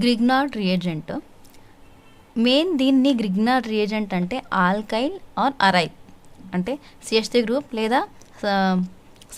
Grignard reagent main దీన్ని Grignard reagent అంటే alkyl are aryl అంటే CH3 గ్రూప్ లేదా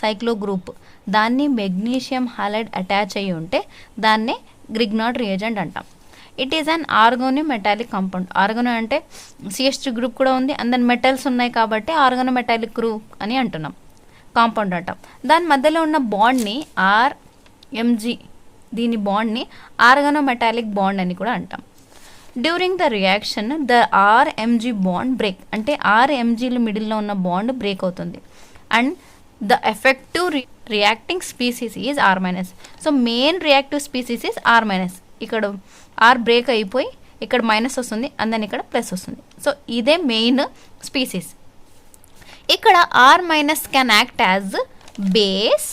సైక్లో గ్రూప్ దాన్ని మెగ్నీషియం హాలైడ్ అటాచ్ అయ్యి ఉంటే దాన్నే గ్రిగ్నార్డ్ రియేజెంట్ అంటాం. It is an organo metallic compound. Organo అంటే CH3 గ్రూప్ కూడా ఉంది అండ్ దాని మెటల్స్ ఉన్నాయి కాబట్టి ఆర్గానో మెటాలిక్ గ్రూప్ అని అంటున్నాం, కాంపౌండ్ అంటాం. దాని మధ్యలో ఉన్న బాండ్ని RMG దీని బాండ్ని ఆర్గానో మెటాలిక్ బాండ్ అని కూడా అంటాం. During the reaction the RMG bond break అంటే RMGలు మిడిల్లో ఉన్న బాండ్ బ్రేక్ అవుతుంది and the effective reacting species is R-. So main reactive species is R-. ఇక్కడ R బ్రేక్ అయిపోయి ఇక్కడ మైనస్ వస్తుంది అండ్ దెన్ ఇక్కడ ప్లస్ వస్తుంది. సో ఇదే మెయిన్ స్పీసీస్. ఇక్కడ R- can act as base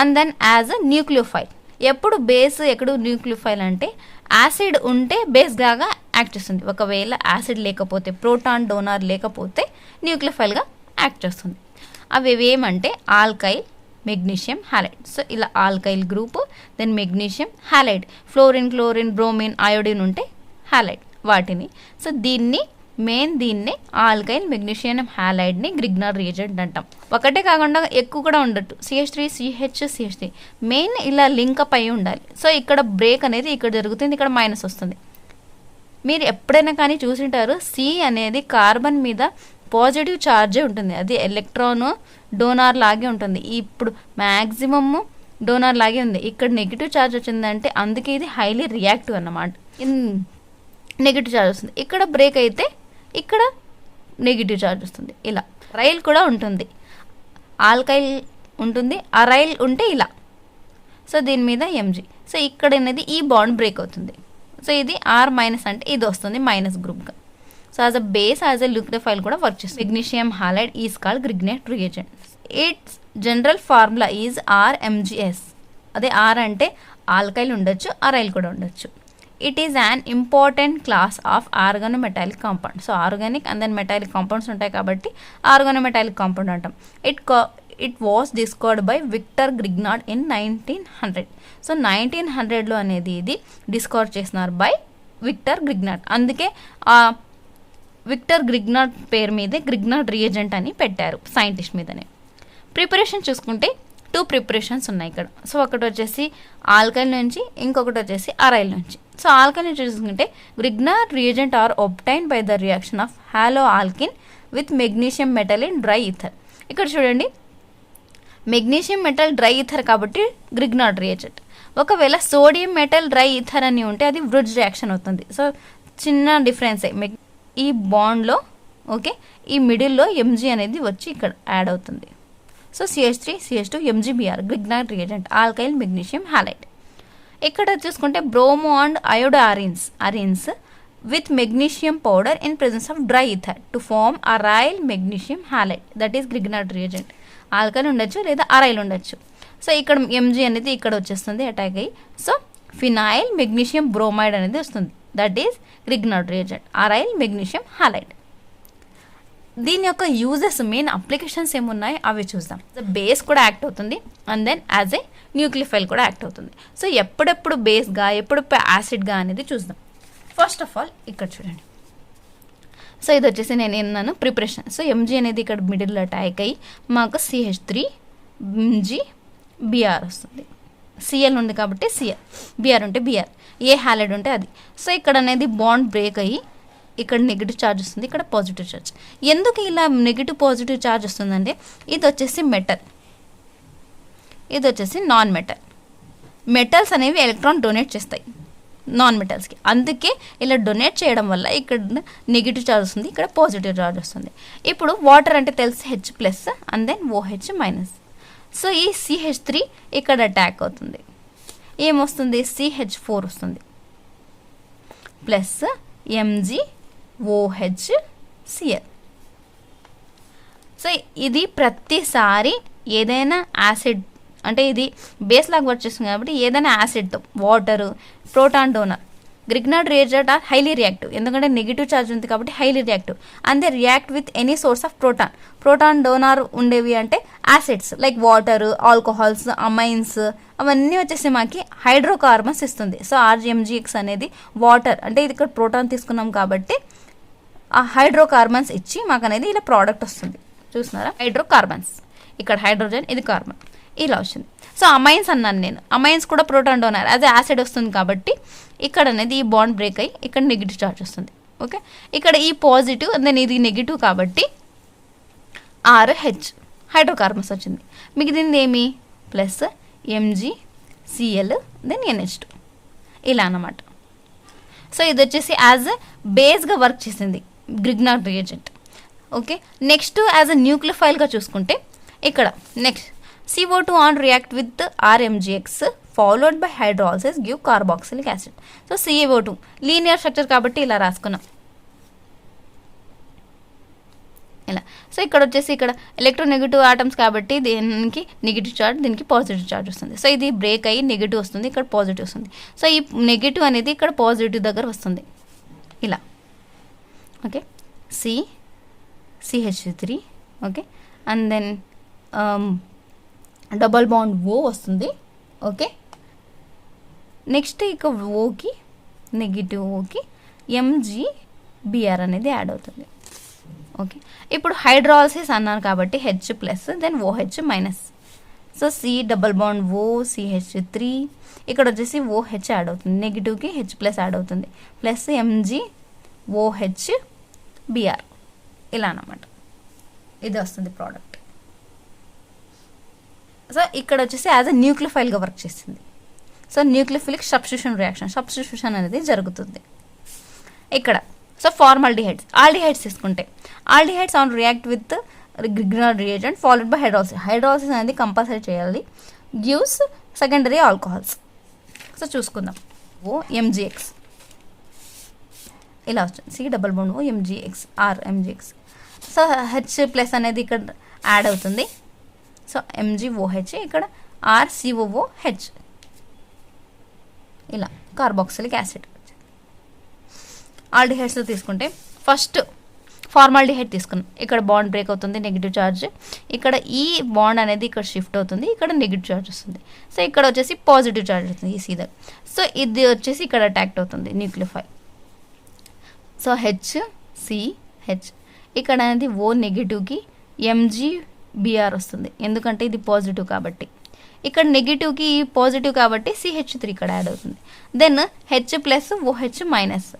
and then as a nucleophile. ఎప్పుడు base ఎక్కడ న్యూక్లియోఫైల్ అంటే యాసిడ్ ఉంటే బేస్ లాగా యాక్ట్ చేస్తుంది. ఒకవేళ యాసిడ్ లేకపోతే ప్రోటాన్ డోనార్ లేకపోతే న్యూక్లియోఫైల్గా యాక్ట్ చేస్తుంది. అవి ఏమంటే ఆల్కైల్ మెగ్నీషియం హాలైడ్. సో ఇలా alkyl group then magnesium halide, fluorine chlorine bromine iodine ఉంటే హాలైడ్ వాటిని. సో దీన్ని ఆల్కైల్ మెగ్నీషియం హాలైడ్ని గ్రిగ్నార్డ్ రియేజెంట్ అంటాం. ఒకటే కాకుండా ఎక్కువ కూడా ఉండట్టు CH3 CH3 మెయిన్ ఇలా లింకప్ అయి ఉండాలి. సో ఇక్కడ బ్రేక్ అనేది ఇక్కడ జరుగుతుంది, ఇక్కడ మైనస్ వస్తుంది. మీరు ఎప్పుడైనా కానీ చూసింటారు C అనేది కార్బన్ మీద పాజిటివ్ ఛార్జే ఉంటుంది, అది ఎలక్ట్రాన్ డోనార్ లాగే ఉంటుంది. ఇప్పుడు మ్యాక్సిమమ్ డోనార్ లాగే ఉంది, ఇక్కడ నెగిటివ్ ఛార్జ్ వచ్చిందంటే అందుకే ఇది హైలీ రియాక్టివ్ అన్నమాట. నెగిటివ్ ఛార్జ్ వస్తుంది, ఇక్కడ బ్రేక్ అయితే ఇక్కడ నెగిటివ్ ఛార్జ్ వస్తుంది. ఇలా రైల్ కూడా ఉంటుంది, ఆల్కైల్ ఉంటుంది, అరైల్ ఉంటే ఇలా. సో దీని మీద Mg. సో ఇక్కడ అనేది ఈ బాండ్ బ్రేక్ అవుతుంది. సో ఇది R- అంటే ఇది వస్తుంది మైనస్ గ్రూప్గా. So as a base as a nucleophile కూడా వర్క్ చేస్తుంది. Magnesium halide is called Grignard reagent. Its general formula is RMgS. అదే R అంటే ఆల్కైల్ ఉండొచ్చు, అరైల్ కూడా ఉండొచ్చు. It is an important class of organometallic compound. So organic and then metallic compounds ఉంటాయి కాబట్టి organometallic compound అంటాం. It was discovered by Victor Grignard in 1900. So 1900లో అనేది ఇది డిస్కవర్ చేసినారు బై విక్టర్ గ్రిగ్నార్డ్. అందుకే విక్టర్ గ్రిగ్నార్డ్ పేరు మీదే గ్రిగ్నార్డ్ రియేజెంట్ అని పెట్టారు సైంటిస్ట్ మీదనే. ప్రిపరేషన్ చూసుకుంటే 2 ప్రిపరేషన్స్ ఉన్నాయి ఇక్కడ. సో ఒకటి వచ్చేసి ఆల్కైల్ నుంచి, ఇంకొకటి వచ్చేసి అరైల్ నుంచి. సో ఆల్కైల్ నుంచి చూసుకుంటే Grignard reagent are obtain by the reaction of halo alkane with magnesium metal in dry ether. ఇక్కడ చూడండి మెగ్నీషియం మెటల్ డ్రై ఈథర్ కాబట్టి గ్రిగ్నార్డ్ రియేజెంట్. ఒకవేళ సోడియం మెటల్ డ్రై ఈథర్ అని ఉంటే అది బ్రుడ్జ్ రియాక్షన్ అవుతుంది. సో చిన్న డిఫరెన్సే ఈ బాండ్లో. ఓకే, ఈ మిడిల్లో Mg అనేది వచ్చి ఇక్కడ యాడ్ అవుతుంది. So CH3 CH2 MgBr Grignard reagent alkyl magnesium halide. ఇక్కడ చూసుకుంటే bromo and iodo arenes with magnesium powder in presence of dry ether to form aryl magnesium halide, that is Grignard reagent. Alkyl ఉండొచ్చు లేదా aryl ఉండొచ్చు. So ఇక్కడ Mg అనేది ఇక్కడ వచ్చేస్తుంది attack అయ్యి. సో ఫినాయిల్ మెగ్నీషియం బ్రోమైడ్ అనేది వస్తుంది, that is Grignard reagent aryl magnesium halide. దీని యొక్క యూజెస్ మెయిన్ అప్లికేషన్స్ ఏమున్నాయి అవి చూద్దాం. బేస్ కూడా యాక్ట్ అవుతుంది and then as a nucleophile కూడా యాక్ట్ అవుతుంది. సో ఎప్పుడెప్పుడు బేస్గా ఎప్పుడెప్పుడు యాసిడ్గా అనేది చూద్దాం. ఫస్ట్ ఆఫ్ ఆల్ ఇక్కడ చూడండి. సో ఇది వచ్చేసి నేను ఏమన్నాను ప్రిపరేషన్. సో Mg అనేది ఇక్కడ మిడిల్లో అటాక్ అయ్యి మాకు CH3 MgBr వస్తుంది. Cl ఉంది కాబట్టి Cl, Br ఉంటే Br, ఏ హాలైడ్ ఉంటే అది. సో ఇక్కడ అనేది బాండ్ బ్రేక్ అయ్యి ఇక్కడ నెగిటివ్ ఛార్జ్ వస్తుంది, ఇక్కడ పాజిటివ్ ఛార్జ్. ఎందుకు ఇలా నెగిటివ్ పాజిటివ్ ఛార్జ్ వస్తుందంటే ఇది వచ్చేసి మెటల్, ఇది వచ్చేసి నాన్ మెటల్. మెటల్స్ అనేవి ఎలక్ట్రాన్ డొనేట్ చేస్తాయి నాన్ మెటల్స్కి, అందుకే ఇలా డొనేట్ చేయడం వల్ల ఇక్కడ నెగిటివ్ ఛార్జ్ వస్తుంది, ఇక్కడ పాజిటివ్ ఛార్జ్ వస్తుంది. ఇప్పుడు వాటర్ అంటే తెలిసి H+ and then OH-. So ఈ CH3 ఇక్కడ అటాక్ అవుతుంది, ఏమొస్తుంది CH4 వస్తుంది ప్లస్ MgOH-Cl. సో ఇది ప్రతిసారి ఏదైనా యాసిడ్ అంటే ఇది బేస్ లాగా వర్క్ చేస్తుంది కాబట్టి ఏదైనా యాసిడ్తో water proton donor Grignard reagent are highly reactive, ఎందుకంటే నెగిటివ్ ఛార్జ్ ఉంది కాబట్టి highly reactive. And they react with any source of proton donor ఉండేవి అంటే acids like water, alcohols, amines, అవన్నీ వచ్చేసి మాకు హైడ్రోకార్బన్స్ ఇస్తుంది. సో RMgX అనేది వాటర్ అంటే ఇది ఇక్కడ ప్రోటాన్ తీసుకున్నాం కాబట్టి ఆ హైడ్రోకార్బన్స్ ఇచ్చి మాకు అనేది ఇలా ప్రోడక్ట్ వస్తుంది. చూస్తున్నారా, హైడ్రోకార్బన్స్, ఇక్కడ హైడ్రోజన్, ఇది కార్బన్, ఇలా వచ్చింది. సో అమైన్స్ అన్నాను నేను, అమైన్స్ కూడా ప్రోటాన్ డోనర్, అదే యాసిడ్ వస్తుంది కాబట్టి ఇక్కడ అనేది ఈ బాండ్ బ్రేక్ అయ్యి ఇక్కడ నెగిటివ్ చార్జ్ వస్తుంది. ఓకే, ఇక్కడ ఈ పాజిటివ్ దెన్ ఇది నెగిటివ్ కాబట్టి RH హైడ్రోకార్బన్స్ వచ్చింది. మిగిలింది ఏమి ప్లస్ MgCl దెన్ NH2 ఇలా అన్నమాట. సో ఇది వచ్చేసి యాజ్ బేస్గా వర్క్ చేసింది Grignard reagent. Okay, next as a న్యూక్లియోఫైల్గా చూసుకుంటే ఇక్కడ next CO2 on react with RMgX followed by hydrolysis give carboxylic acid. So CO2 linear structure కాబట్టి ఇలా రాసుకున్నాం ఇలా. సో ఇక్కడ వచ్చేసి ఇక్కడ ఎలక్ట్రోనెగటివ్ ఆటమ్స్ కాబట్టి దీనికి నెగిటివ్ చార్జ్, దీనికి పాజిటివ్ చార్జ్ వస్తుంది. సో ఇది బ్రేక్ అయ్యి నెగిటివ్ వస్తుంది, ఇక్కడ పాజిటివ్ వస్తుంది. సో ఈ నెగిటివ్ అనేది ఇక్కడ పాజిటివ్ దగ్గర వస్తుంది ఇలా. Okay, CH3 okay, and then double bond O వస్తుంది. ఓకే, నెక్స్ట్ ఇక ఓకి నెగిటివ్ ఓకి MgBr అనేది యాడ్ అవుతుంది. ఓకే, ఇప్పుడు హైడ్రాలసిస్ అన్నాను కాబట్టి H plus then OH minus. So C double bond O CH3 ఇక్కడ వచ్చేసి OH యాడ్ అవుతుంది, నెగిటివ్కి H ప్లస్ యాడ్ అవుతుంది, ప్లస్ MgOH Br ఇలా అన్నమాట. ఇది వస్తుంది ప్రోడక్ట్. సో ఇక్కడ వచ్చేసి యాజ్ అ న్యూక్లియోఫైల్గా వర్క్ చేసింది. సో న్యూక్లియోఫిలిక్ సబ్స్టిట్యూషన్ అనేది జరుగుతుంది ఇక్కడ. సో ఫార్మాల్డిహైడ్స్, ఆల్డిహైడ్స్ తీసుకుంటే aldehydes on react with Grignard reagent followed by hydrolysis అనేది కంపల్సరీ చేయాలి, గివ్స్ సెకండరీ ఆల్కహాల్స్. సో చూసుకుందాం, MgX ఇలా వస్తుంది, C double bond O MgX RMgX. So H plus అనేది ఇక్కడ యాడ్ అవుతుంది. సో MgOH ఇక్కడ RCOOH ఇలా కార్బాక్సిలిక్ యాసిడ్. ఆల్డిహైడ్స్లో తీసుకుంటే ఫస్ట్ ఫార్మాల్డిహైడ్ తీసుకున్నాం, ఇక్కడ బాండ్ బ్రేక్ అవుతుంది, నెగిటివ్ ఛార్జ్, ఇక్కడ ఈ బాండ్ అనేది ఇక్కడ షిఫ్ట్ అవుతుంది, ఇక్కడ నెగిటివ్ ఛార్జ్ వస్తుంది. సో ఇక్కడ వచ్చేసి పాజిటివ్ ఛార్జ్ వస్తుంది ఈ సీదర్. సో ఇది వచ్చేసి ఇక్కడ అటాక్ట్ అవుతుంది న్యూక్లియోఫైల్. సో HCH ఇక్కడ అనేది O నెగిటివ్కి MgBr వస్తుంది, ఎందుకంటే ఇది పాజిటివ్ కాబట్టి. ఇక్కడ నెగిటివ్కి పాజిటివ్ కాబట్టి CH3 ఇక్కడ యాడ్ అవుతుంది. Then H plus OH minus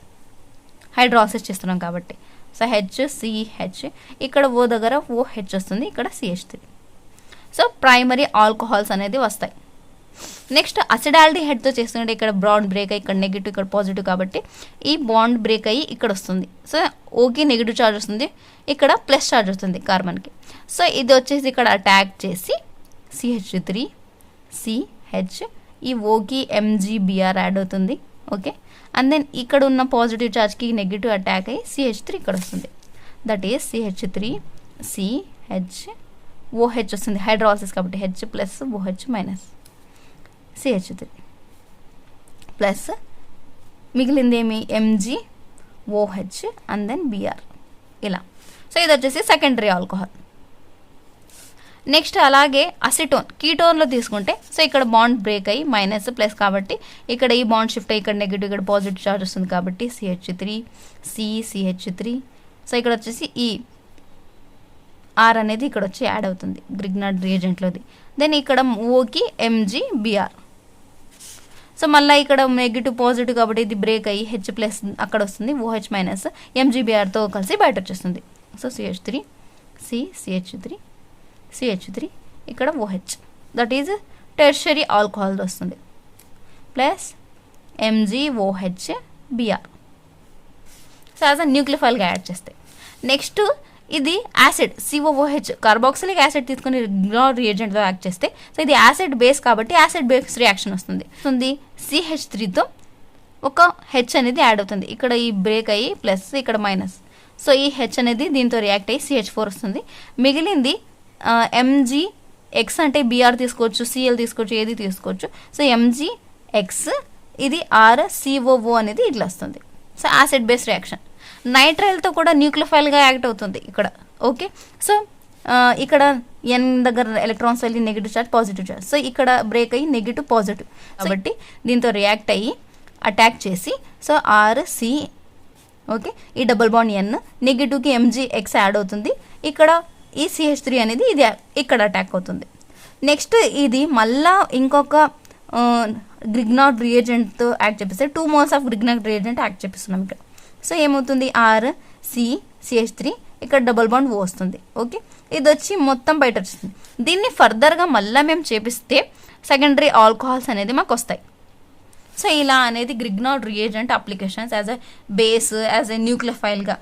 hydrolysis చేస్తున్నాం కాబట్టి. సో HCH ఇక్కడ O దగ్గర OH వస్తుంది, ఇక్కడ CH3. సో ప్రైమరీ ఆల్కహాల్స్ అనేది వస్తాయి. నెక్స్ట్ అసిడాల్డిహైడ్తో చేస్తుంటే ఇక్కడ బాండ్ బ్రేక్ అయ్యి ఇక్కడ నెగిటివ్ ఇక్కడ పాజిటివ్ కాబట్టి ఈ బాండ్ బ్రేక్ అయ్యి ఇక్కడ వస్తుంది. సో ఓకి నెగిటివ్ ఛార్జ్ వస్తుంది, ఇక్కడ ప్లస్ ఛార్జ్ వస్తుంది కార్బన్కి. సో ఇది వచ్చేసి ఇక్కడ అటాక్ చేసి CH3 CH ఈ ఓకి MgBr యాడ్ అవుతుంది. ఓకే, అండ్ దెన్ ఇక్కడ ఉన్న పాజిటివ్ ఛార్జ్కి నెగిటివ్ అటాక్ అయ్యి CH3 ఇక్కడ వస్తుంది, that is CH3 CH OH వస్తుంది, హైడ్రాలసిస్ కాబట్టి H plus OH minus CH3 plus మిగిలింది ఏమి MgOH అండ్ దెన్ Br ఇలా. సో ఇది వచ్చేసి సెకండరీ ఆల్కహాల్. నెక్స్ట్ అలాగే అసిటోన్, కీటోన్లో తీసుకుంటే సో ఇక్కడ బాండ్ బ్రేక్ అయ్యి మైనస్ ప్లస్ కాబట్టి ఇక్కడ ఈ బాండ్ షిఫ్ట్ అయ్యి ఇక్కడ నెగిటివ్ ఇక్కడ పాజిటివ్ చార్జ్ వస్తుంది కాబట్టి CH3 CH3. సో ఇక్కడ వచ్చేసి ఈ R అనేది ఇక్కడ వచ్చి యాడ్ అవుతుంది గ్రిగ్నార్డ్ రియేజెంట్లోది. దెన్ ఇక్కడ ఓకి MgBr. సో మళ్ళీ ఇక్కడ నెగిటివ్ పాజిటివ్ కాబట్టి ఇది బ్రేక్ అయ్యి H ప్లస్ అక్కడ వస్తుంది, OH మైనస్ MgBrతో కలిసి బయట వచ్చేస్తుంది. సో CH3 CH3 ఇక్కడ OH, that is tertiary alcohol వస్తుంది, plus MgOH Br. So as a న్యూక్లియోఫైల్గా యాడ్ చేస్తే నెక్స్ట్ ఇది యాసిడ్ COOH కార్బాక్సిలిక్ యాసిడ్ తీసుకుని గ్రిగ్నార్డ్ రియేజెంట్తో యాక్ట్ చేస్తే సో ఇది యాసిడ్ బేస్ కాబట్టి యాసిడ్ బేస్ రియాక్షన్ వస్తుంది. CH3తో ఒక H అనేది యాడ్ అవుతుంది, ఇక్కడ ఈ బ్రేక్ అయ్యి ప్లస్ ఇక్కడ మైనస్. సో ఈ H అనేది దీంతో రియాక్ట్ అయ్యి CH4 వస్తుంది. మిగిలింది MgX అంటే Br తీసుకోవచ్చు, Cl తీసుకోవచ్చు, ఏది తీసుకోవచ్చు. సో MgX ఇది RCOO అనేది ఇట్లా వస్తుంది. So acid base reaction. నైట్రైల్తో కూడా న్యూక్లియోఫైల్గా యాక్ట్ అవుతుంది ఇక్కడ. ఓకే, సో ఇక్కడ N దగ్గర ఎలక్ట్రాన్స్ వెళ్ళి negative charge positive charge, so ఇక్కడ బ్రేక్ అయ్యి నెగిటివ్ పాజిటివ్, కాబట్టి దీంతో రియాక్ట్ అయ్యి అటాక్ చేసి సో RC, ఓకే, ఈ డబుల్ బాండ్ N నెగిటివ్కి MgX యాడ్ అవుతుంది. ఇక్కడ ఈ CH3 అనేది ఇది ఇక్కడ అటాక్ అవుతుంది. నెక్స్ట్ ఇది మళ్ళా ఇంకొక గ్రిగ్నార్డ్ రియేజెంట్తో యాక్ట్ చేపిస్తే 2 moles of Grignard reagent act చేపిస్తున్నాం ఇక్కడ. సో ఏమవుతుంది CH3 ఇక్కడ డబుల్ బాండ్ O వస్తుంది. ఓకే, ఇది వచ్చి మొత్తం బయట వస్తుంది. దీన్ని ఫర్దర్గా మళ్ళీ మేము చేపిస్తే సెకండరీ ఆల్కహాల్స్ అనేది మాకు వస్తాయి. సో ఇలా అనేది Grignard reagent applications as a base, as a న్యూక్లియోఫైల్గా